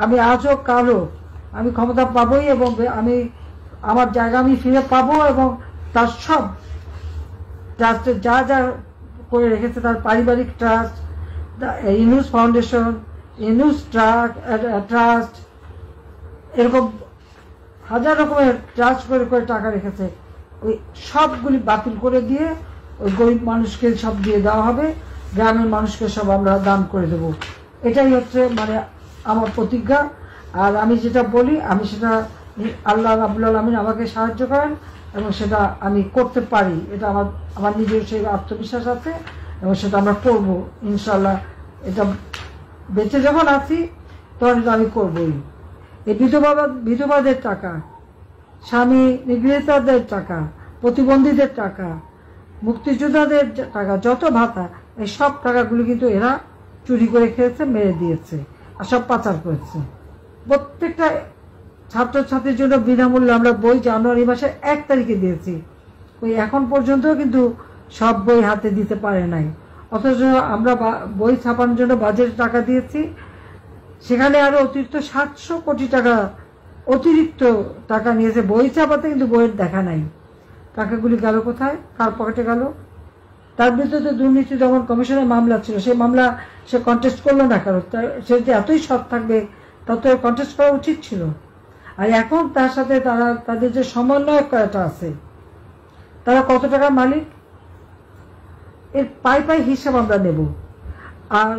আমি আজও কালও আমি ক্ষমতা পাবোই, এবং আমি আমার জায়গা আমি ফিরে পাবো, এবং তার সব ট্রাস্টে যা যা করে রেখেছে, তার পারিবারিক trust, Yunus foundation, Yunus trust, এরকম হাজার রকমের ট্রাস্ট করে করে টাকা রেখেছে, ওই সবগুলি বাতিল করে দিয়ে ওই গরিব মানুষকে সব দিয়ে দেওয়া হবে, গ্রামের মানুষকে সব আমরা দান করে দেব। এটাই হচ্ছে মানে আমার প্রতিজ্ঞা। আর আমি যেটা বলি, আমি সেটা আল্লাহ রাব্বুল আলামিন আমাকে সাহায্য করেন এবং সেটা আমি করতে পারি, এটা আমার নিজের সেই আত্মবিশ্বাস আছে, এবং সেটা আমরা করবো ইনশাল্লাহ। এটা বেঁচে যখন আছি তখন এটা আমি করবই। এই বিধবাদের টাকা, স্বামী নিগৃহীতদের টাকা, প্রতিবন্ধীদের টাকা, মুক্তিযোদ্ধাদের টাকা, যত ভাতা, এই সব টাকাগুলি কিন্তু এরা চুরি করে খেয়েছে, মেরে দিয়েছে, আর সব পাচার করেছে। প্রত্যেকটা ছাত্রছাত্রীর জন্য বিনামূল্যে আমরা বই জানুয়ারি মাসের 1 তারিখে দিয়েছি, ওই এখন পর্যন্ত কিন্তু সব বই হাতে দিতে পারে নাই। অথচ আমরা বই ছাপানোর জন্য বাজেট টাকা দিয়েছি, সেখানে আরো অতিরিক্ত 700 কোটি টাকা অতিরিক্ত টাকা নিয়েছে বই ছাপাতে, কিন্তু বইয়ের দেখা নাই। টাকাগুলি গেল কোথায়, কার পকেটে গেল? তার বিরুদ্ধে তো দুর্নীতি দমন কমিশনের মামলা ছিল, সেই মামলা সে কন্টেস্ট করলো না, কারণ সে যে এতই সৎ থাকবে তত কন্টেস্ট করা উচিত ছিল। আর এখন তার সাথে তাদের যে সমন্বয়ক কয়টা আছে, তারা কত টাকা মালিক, এর পাই পাই হিসাব আমরা নেব। আর